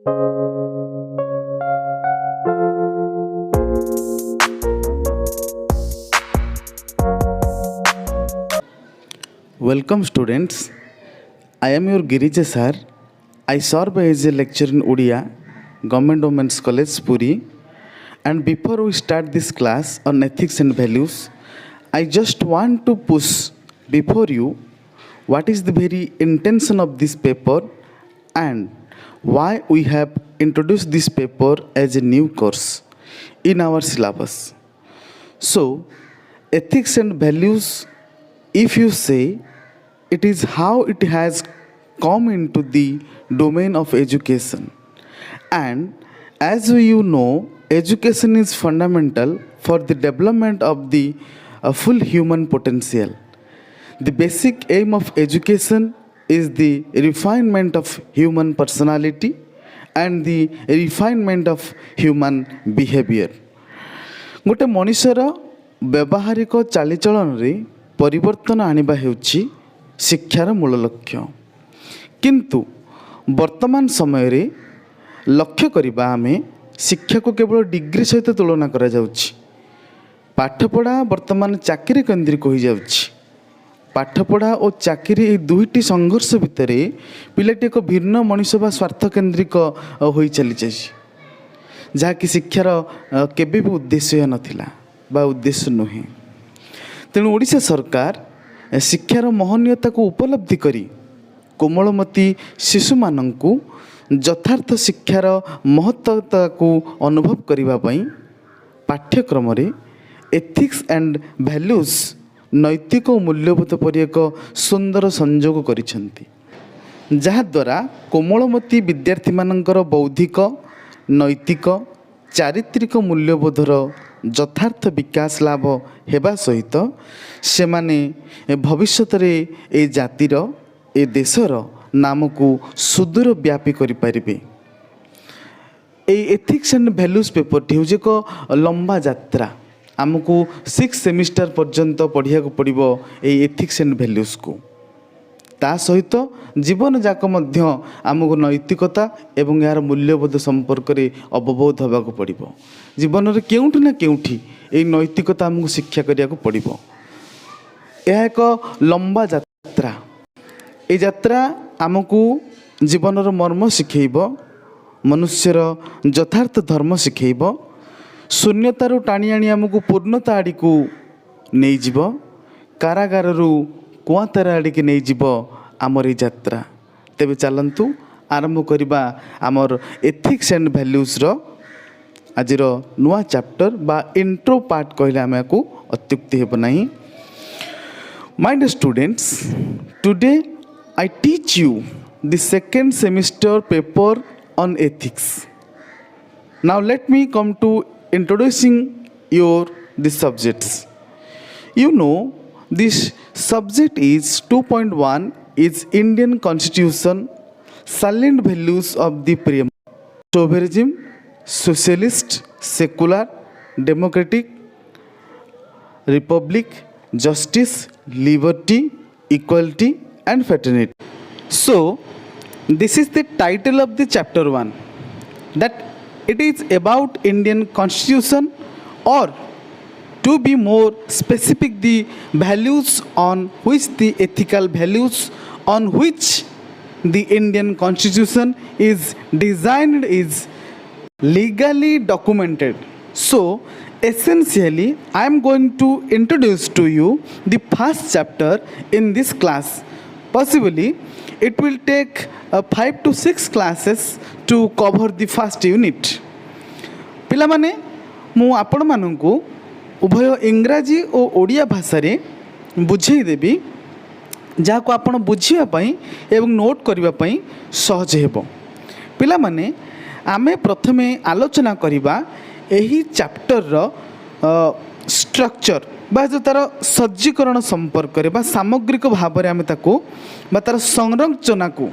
Welcome students. I am your Girija sir. I serve as a lecturer in Odia, Government Women's College, Puri. And before we start this class on ethics and values, I just want to push before you what is the very intention of this paper and why we have introduced this paper as a new course in our syllabus. So, ethics and values, if you say, it is how it has come into the domain of education. And as you know, education is fundamental for the development of the full human potential. The basic aim of education is the refinement of human personality and the refinement of human behavior. गोटे मनुष्यर व्यावहारिक चालीचलन रे परिवर्तन आनिबा हेउछि शिक्षार मूल लक्ष्य। किंतु वर्तमान समय रे लक्ष्य करिबा आमे शिक्षा को केवल डिग्री सहित तुलना करा जाउछि। पाठपढ़ा वर्तमान चाकरी केन्द्रिक हो जाउछि। पाठपढ़ा और चाकरी ए दुईटी संघर्ष भितर पिलाटी एक भिन्न मनुष्य बा स्वार्थ केन्द्रिक होई चली जाइछि, जहा कि शिक्षार केबे भी उद्देश्य नथिला बा उद्देश्य नुहे। तेणु ओडिशा सरकार शिक्षार महनीयता को उपलब्धि करी कोमलमती शिशु मानंकु यथार्थ शिक्षार महत्वता को अनुभव करिबा पई पाठ्यक्रम रे एथिक्स एंड वैल्यूज नैतिक और मूल्यबोध पर एक सुंदर संयोग करिसेंती, जहा द्वारा कोमलमती विद्यार्थी मानंकर बौद्धिक नैतिक चारित्रिक मूल्यबोधर यथार्थ विकास लाभ हेबा सहित से माने भविष्यत रे ए जातिर ए देशर नाम को सुदूर व्यापी करि परिबे। ए एथिक्स एंड वैल्यूज पेपर टी होजे को लंबा यात्रा। आमको 6 सेमिस्टर पर्यंत पढ़िया को पड़िबो ए एथिक्स एंड वैल्यूज को। ता सहित जीवन जाक मध्य आमको नैतिकता एवं यार मूल्यबोध संपर्क रे अवबोध होबा को पड़िबो। जीवन रे केउठी ना केउठी ए नैतिकता आमको शिक्षा करिया को पड़िबो। यह एक लंबा यात्रा। ए यात्रा आमको जीवन रो मर्म शिखेइबो, मनुष्यर यथार्थ धर्म शिखेइबो, शून्यतारू टाणी आनी आमको पूर्णता आड़ी को नहीं जीव, कारागार कुआतार आड़ी के नहीं जीव आमर यात्रा। तेबे चलंतु आरंभ करिबा आमर एथिक्स एंड वैल्यूज रो आजिर नुआ चैप्टर बा इंट्रो पार्ट कहले आमे को अत्युक्ति हेब नाही। My dear students, today I teach you the second semester paper on ethics. Now let me come to introducing these subjects. You know, this subject is 2.1 is Indian Constitution, salient values of the preamble. Sovereignty, socialist, secular, democratic, republic, justice, liberty, equality and fraternity. So this is the title of the chapter 1, that it is about Indian Constitution, or to be more specific, the values on which the ethical values on which the Indian Constitution is designed is legally documented. So essentially I am going to introduce to you the first chapter in this class. Possibly it will take 5 to 6 classes to cover the first unit. पिला माने मु आपण मानंकु उभय इंग्राजी और ओडिया भाषा रे बुझेई देबी, जहा को आपण बुझिया पई एवं नोट करिवा पई सहज हेबो। पिला माने आमे प्रथमे आलोचना करिबा एही चैप्टर रो स्ट्रक्चर बा जो तार सज्जीकरण संपर्क रे बा सामग्रिक भाव रे आमे ताको बा तार संरचना को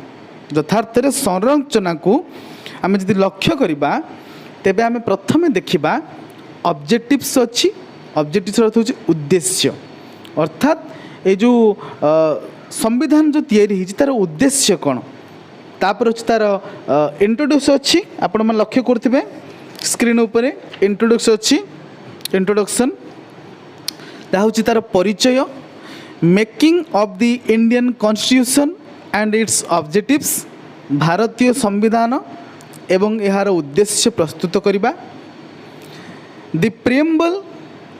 यथार्थ रे संरचना को आमे जदि लक्ष्य करिबा तेबे आमे प्रथमे देखिबा ऑब्जेक्टिव्स अछि। ऑब्जेक्टिव्स अर्थ होछि उद्देश्य, अर्थात ए जो संविधान जो तैयारी हिज तार उद्देश्य कोन तापर अच्छे तार इंट्रोड्यूस अच्छी आपण मैंने लक्ष्य करुवे स्क्रीन उपरे इंट्रोड्यूस अच्छी इंट्रोडक्शन हूँ तार परिचय making of the Indian constitution and its objectives भारतीय संविधान एवं यार उद्देश्य प्रस्तुत करवा the preamble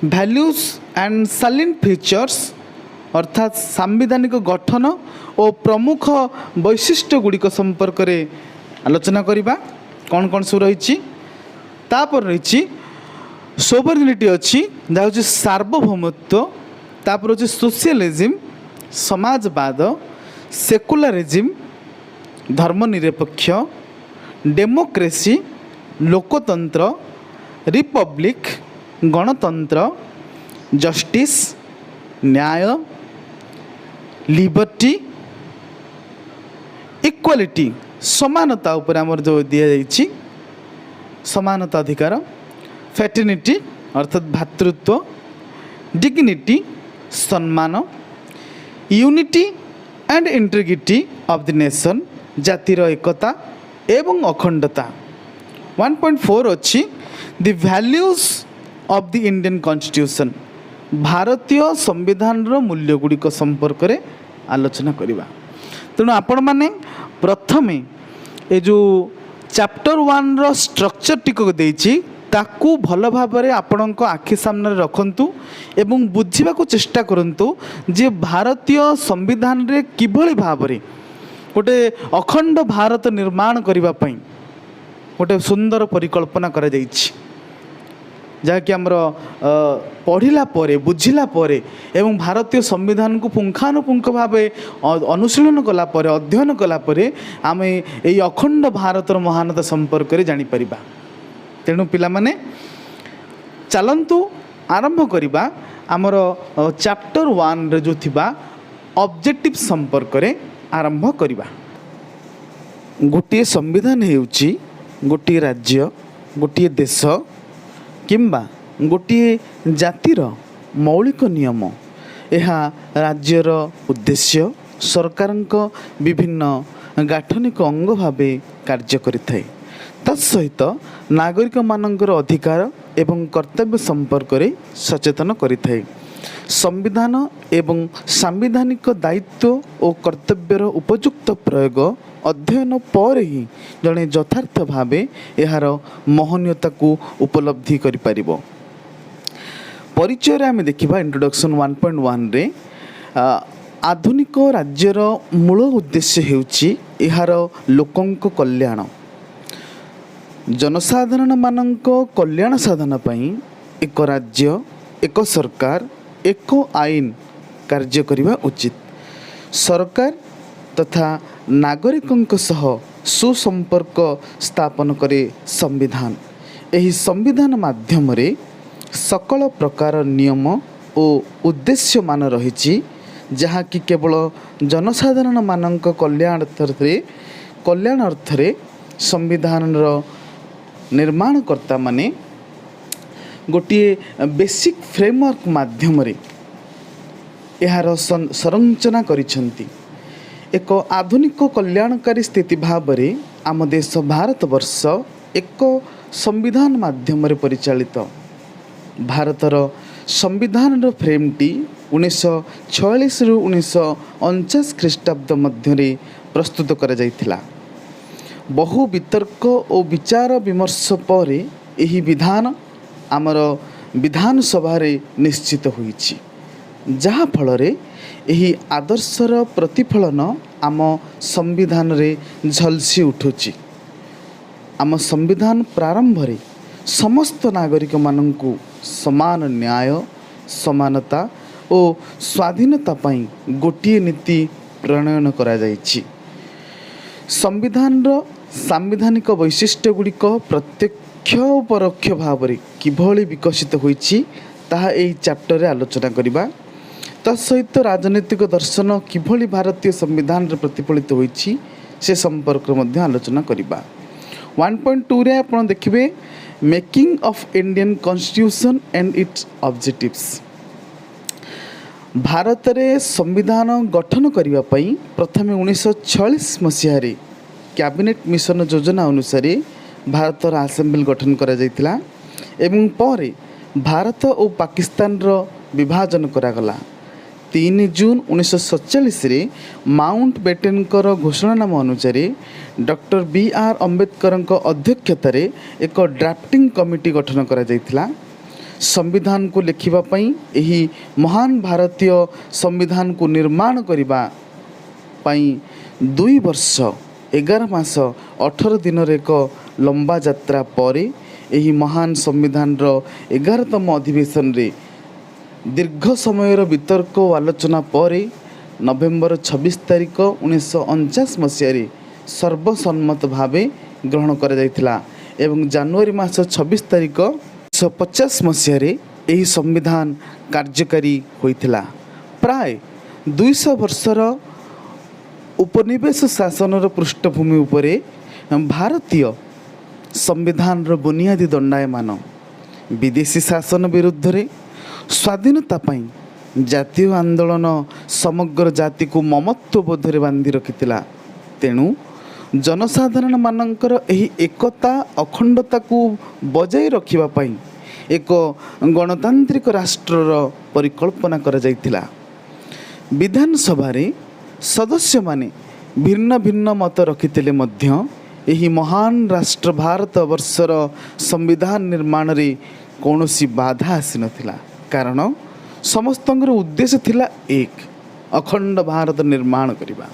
values and salient features अर्थात सांविधानिक गठन और प्रमुख वैशिष्ट्य गुड़िक संपर्क में आलोचना करवा कौन कौन सब रही तापर रही सोवरेनिटी अच्छी जहाँ हूँ सार्वभौमत्व तापर हूँ सोशलिज्म समाजवाद सेकुलरिज्म धर्मनिरपेक्ष डेमोक्रेसी लोकतंत्र रिपब्लिक गणतंत्र जस्टिस न्याय लिबर्टी इक्वालिटी समानता उपर आमर जो दि जाइए समानता अधिकार फैटर्निटी अर्थात भातृत्व डिग्निटी सम्मान unity and integrity of the nation जातिर एकता एवं अखंडता 1.4 अच्छी the values of the Indian constitution भारतीय संविधान मूल्य गुड़िक संपर्क में आलोचना करवा तेणु आपण मैंने प्रथमे ये जो चैप्टर 1 रो स्ट्रक्चर टिक देइछि ताकू भल भाव में आपण आखि सामने रखंतु एवं बुझा को चेष्टा करंतु जे भारतीय संविधान रे किभली भाव में गोटे अखंड भारत निर्माण करने गोटे सुंदर परिकल्पना करा जाइछि जहाँकि आमर पढ़ला बुझिला एवं भारतीय संविधान को पुंखानुपुंख भाव अनुशीलन कलापर अध्ययन कलापर आम ये अखंड भारतर महानता संपर्क में जापर तेणु पिला माने चलतु आरंभ करवा आमर चैप्टर 1 रे जो थिबा ऑब्जेक्टिव संपर्क में आरंभ करवा गोटे संविधान हेउची गोटे राज्य गोटे देश किंबा गोटे जातिर मौलिक नियम यह राज्यर उद्देश्य सरकारक विभिन्न गाठनिक अंग भाव कार्य करिथाय तत्सहित नागरिक मानकर अधिकार एवं कर्तव्य संपर्क में सचेतन करिथाय संविधान एवं सांविधानिक दायित्व और कर्तव्यर उपयुक्त प्रयोग अध्ययन पर ही जड़े यथार्थ भाव यार महनीयता को उपलब्धि करि परिबो परिचय आम देखा इंट्रोडक्शन 1.1 रे आधुनिक राज्यर मूल उद्देश्य हेउची यार लोकंक कल्याण जनसाधारण मानक कल्याण साधन पई एक राज्य एक सरकार एक आईन कार्य करिबा उचित सरकार तथा नागरिकों सह सुसंपर्क स्थापन करे संविधान एही संविधान माध्यम रे सकल प्रकार नियम और उद्देश्य मान रही जहाँ कि केवल जनसाधारण मानक कल्याण अर्थ संविधान निर्माणकर्ता माने गोटे बेसिक फ्रेमवर्क माध्यम रे यार संरचना करिसेंती एक आधुनिक कल्याणकारी स्थिति भाव में आम देश भारत वर्ष एक संविधान माध्यम रे परिचालित भारतर संविधान फ्रेमटी 1946 रु 1949 ख्रीष्टाब्द मध्य प्रस्तुत करा जाइथिला बहु वितर्क और विचार विमर्श पर यही विधान आमर विधान सभा निश्चित होईछि जहाँ फल यही आदर्शर प्रतिफलन आम संविधान रे झलसी उठुछि आम संविधान प्रारंभ रे समस्त नागरिक माननकु समान न्याय समानता और स्वाधीनता पाई गोटिए नीति प्रणयन करा जाइछि संविधान रो सांविधानिक वैशिष्ट्य गुड़िक प्रत्यक्ष और परोक्ष भाव में किभली विकसित होइछि ताहा एही चैप्टर रे आलोचना करिबा तत्सहित राजनीतिक दर्शन किभली भारतीय संविधान रे प्रतिफलित होइछि से संपर्क मध्य आलोचना करिबा 1.2 रे आपण देखिबे making of Indian constitution and its objectives Bharat रे संविधान गठन करिबा पई प्रथमे 1946 मसीह रे कैबिनेट मिशन योजना अनुसार भारतर आसेम्बली गठन करा जायतिला एवं पर भारत और पाकिस्तान रो विभाजन करागला 3 जून 1947 माउंट बेटन घोषणानामा अनुसार डॉक्टर बी.आर. अम्बेडकर अध्यक्षतार एक ड्राफ्टिंग कमिटी गठन करा जायतिला संविधान को लिखिबा पई एही महान भारतीय संविधान को निर्माण करिबा पई 2 वर्ष 11 मास 18 दिन एक लंबा यात्रा पर एही महान संविधान रो 11तम अधिवेशन रे दीर्घ समय वितर्क और आलोचना पर नवेम्बर 26 तारिख 1949 मसीह सर्वसम्मत भाव ग्रहण करा जायतिला एवं जनवरी मास 26 तारिख 1950 मसीह यही संविधान कार्यकारी होइतिला। प्राय 200 वर्षर उपनिवेश शासन पृष्ठभूमि उपरे भारतीय संविधान बुनियादी दंडायमान विदेशी शासन विरुद्ध रे स्वाधीनता पाई जातीय आंदोलन समग्र जाति को ममत्व बोधरे बांधि रखितिला। तेणु जनसाधारण मानकर एही एकता अखंडता को बजाय रखिबा पाई एक गणतांत्रिक राष्ट्रर परिकल्पना करा जायतिला। विधानसभा रे सदस्य माने भिन्न भिन्न मत रखितिले मध्य एही महान राष्ट्र भारत वर्षर संविधान निर्माण रे कौनसी बाधा आसी नथिला कारण समस्तंकर उद्देश्य थिला एक अखंड भारत निर्माण करिबा।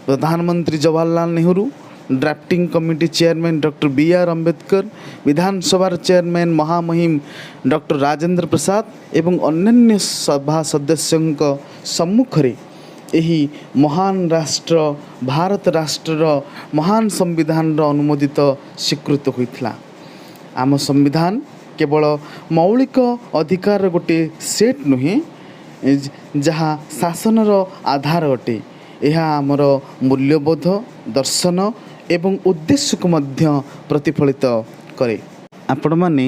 प्रधानमंत्री Jawaharlal Nehru drafting committee chairman doctor B R. Ambedkar विधानसभा चेयरमैन महामहिम डॉक्टर राजेंद्र प्रसाद एवं अन्य सभा सदस्यों सम्मुख रे एही महान राष्ट्र भारत राष्ट्रर महान संविधान अनुमोदित स्वीकृत होइथिला। आम संविधान केवल मौलिक अधिकार गोटे सेट नुहे जहाँ शासनर आधार अटे यह आमर मूल्यबोध दर्शन एवं उद्देश्य को मध्य प्रतिफलित करे। आपण माने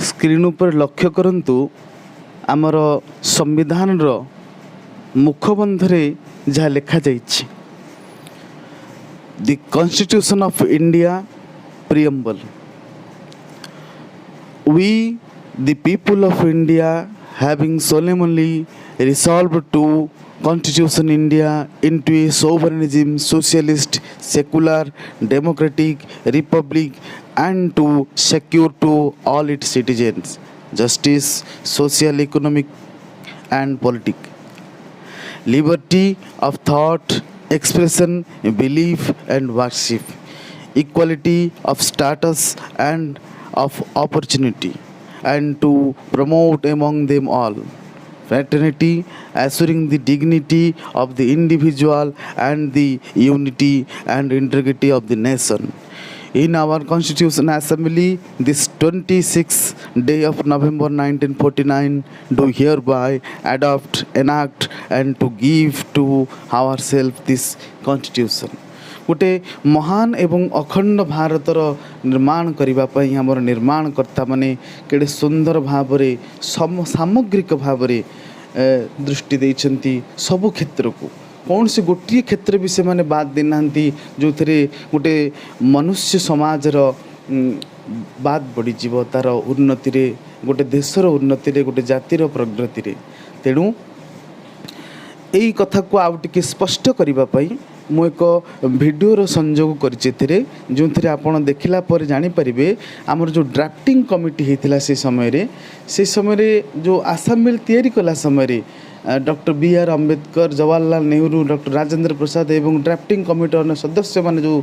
स्क्रीन पर लक्ष्य करंतु आमर संविधान रो मुखबंधरे जहाँ लिखा जाइछि the constitution of India preamble We, the people of India, having solemnly resolved to constitution India into a sovereign, socialist, secular, democratic republic, and to secure to all its citizens justice, social, economic, and political liberty of thought, expression, belief, and worship, equality of status and of opportunity, and to promote among them all fraternity, assuring the dignity of the individual and the unity and integrity of the nation. In our Constitution Assembly, this 26th day of November 1949, do hereby adopt, enact, and to give to ourselves this Constitution. गोटे महान एवं अखंड भारतर निर्माण करने आमर निर्माणकर्ता माने केड़े सुंदर भाव रे सामग्रिक भाव रे दृष्टि देइछंती सब क्षेत्र को कौन से गोटे क्षेत्र भी से माने बात देना जो थे गोटे मनुष्य समाज बात बढ़ी जीव तार उन्नति रे गोटे देशर उन्नति रे गोटे जातिर प्रगति रे। तेणु यही कथा को आउ टिके स्पष्ट करबा पई मु एक भिडियोर संयोग कर जो थे आपड़ देखला पर जानीपारे आमर जो ड्राफ्टिंग कमिटी होता से समय जो आसाम तैयारी कला समय doctor B R. Ambedkar Jawaharlal Nehru doctor Rajendra Prasad एवं ड्राफ्टिंग कमिटी सदस्य मान जो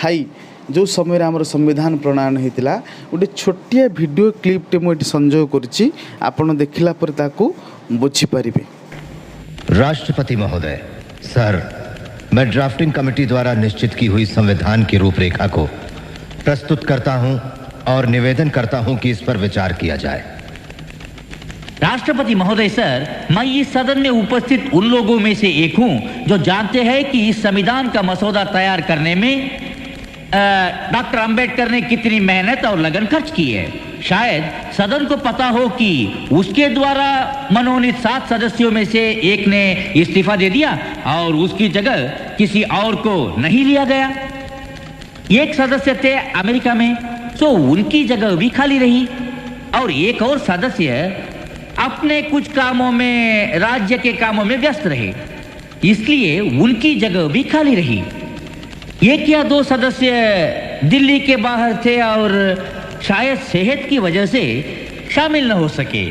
थाई जो समय आमर संविधान प्रणायन होता गोटे छोटिया भिडियो क्लिपटे मुझे संयोग कर देखला पर ताकू बुझीपारे। राष्ट्रपति महोदय, सर, मैं ड्राफ्टिंग कमेटी द्वारा निश्चित की हुई संविधान की रूपरेखा को प्रस्तुत करता हूं और निवेदन करता हूं कि इस पर विचार किया जाए। राष्ट्रपति महोदय सर, मैं इस सदन में उपस्थित उन लोगों में से एक हूं जो जानते हैं कि इस संविधान का मसौदा तैयार करने में डॉक्टर अंबेडकर ने कितनी मेहनत और लगन खर्च की है। शायद सदन को पता हो कि उसके द्वारा मनोनीत 7 सदस्यों में से एक ने इस्तीफा दे दिया और उसकी जगह किसी और को नहीं लिया गया। एक सदस्य थे अमेरिका में, तो उनकी जगह भी खाली रही और एक और सदस्य अपने कुछ कामों में, राज्य के कामों में व्यस्त रहे, इसलिए उनकी जगह भी खाली रही। एक या 2 सदस्य दिल्ली के बाहर थे और शायद सेहत की वजह से शामिल न हो सके।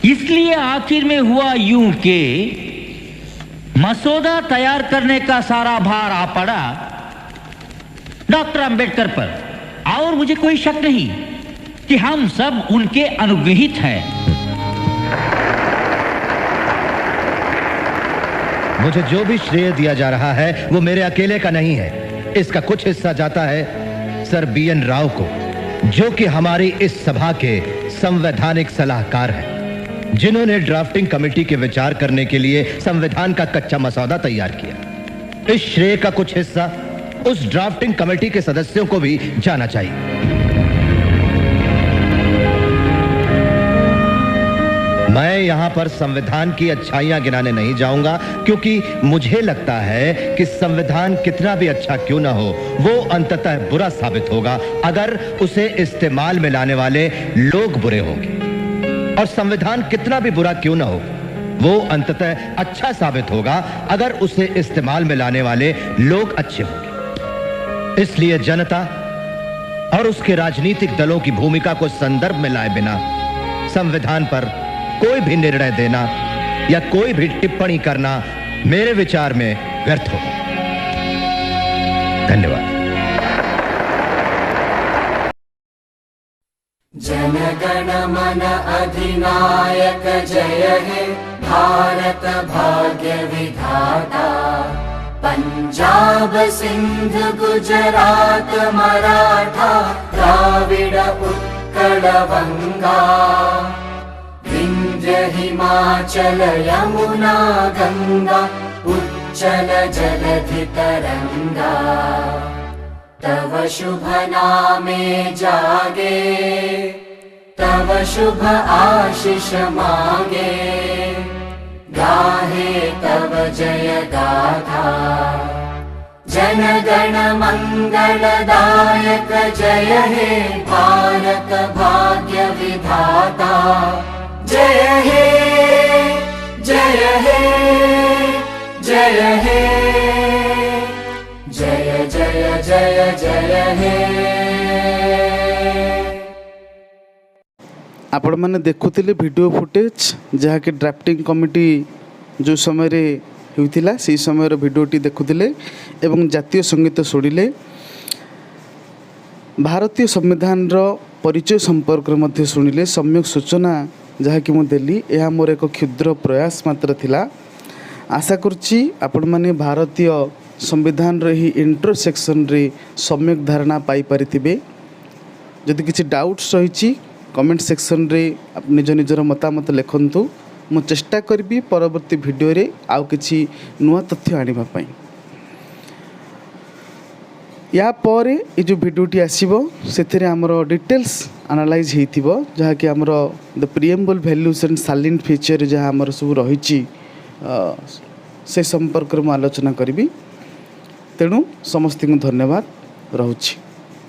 इसलिए आखिर में हुआ यूं कि मसौदा तैयार करने का सारा भार आ पड़ा डॉक्टर अंबेडकर पर, और मुझे कोई शक नहीं कि हम सब उनके अनुग्रहित हैं। मुझे जो भी श्रेय दिया जा रहा है वो मेरे अकेले का नहीं है। इसका कुछ हिस्सा जाता है सर BN राव को, जो कि हमारी इस सभा के संवैधानिक सलाहकार हैं, जिन्होंने ड्राफ्टिंग कमेटी के विचार करने के लिए संविधान का कच्चा मसौदा तैयार किया। इस श्रेय का कुछ हिस्सा उस ड्राफ्टिंग कमेटी के सदस्यों को भी जाना चाहिए। मैं यहां पर संविधान की अच्छाइयां गिनाने नहीं जाऊंगा, क्योंकि मुझे लगता है कि संविधान कितना भी अच्छा क्यों ना हो, वो अंततः बुरा साबित होगा अगर उसे इस्तेमाल में लाने वाले लोग बुरे होंगे, और संविधान कितना भी बुरा क्यों ना हो, वो अंततः अच्छा साबित होगा अगर उसे इस्तेमाल में लाने वाले लोग अच्छे होंगे। इसलिए जनता और उसके राजनीतिक दलों की भूमिका को संदर्भ में लाए बिना संविधान पर कोई भी निर्णय देना या कोई भी टिप्पणी करना मेरे विचार में व्यर्थ होगा। धन्यवाद। जन गण मन अधिनायक जय हे भारत भाग्य विधाता। पंजाब सिंध गुजरात मराठा द्राविड उत्कल बंगा। विंध्य हिमाचल यमुना गंगा उच्चल जलधि तरंगा। तव शुभ नामे जागे तव शुभ आशीष मांगे। गाहे तव जय गाथा जन गण मंगलदायक जय हे भारत भाग्य विधाता। जय हे जय हे जय हे जय जय जय जय हे। आपण मैंने देखुले वीडियो फुटेज जहाँकि ड्राफ्टिंग कमिटी जो समय होता से समय भिडियोटी देखुले एवं जातीय संगीत शुणिले। भारतीय संविधान परिचय संपर्क में शुणिले। सम्यक सूचना जहाँकि मुझे यह मोर एक क्षुद्र प्रयास मात्र थिला। आशा करुच्ची आपण मैंने भारतीय संविधान री इंट्रो सेक्शन रे सम्यक धारणा पाई परिथिबे। जदि किसी डाउट्स रही कमेंट सेक्शन रे निज निजर मतामत लिखंतु। मु चेष्टा करी परवर्ती वीडियो रे आउ किछि नुआ तथ्य आनिबा पई। या पर ये जो वीडियोटी आसीबो सेथिरे हमरो डिटेल्स एनालाइज हेतिबो, जहा कि हमरो the preamble values and silent feature जहा हमरो सब रहिछि से संपर्क में आलोचना करी। तेणु समस्त को धन्यवाद रहुछि।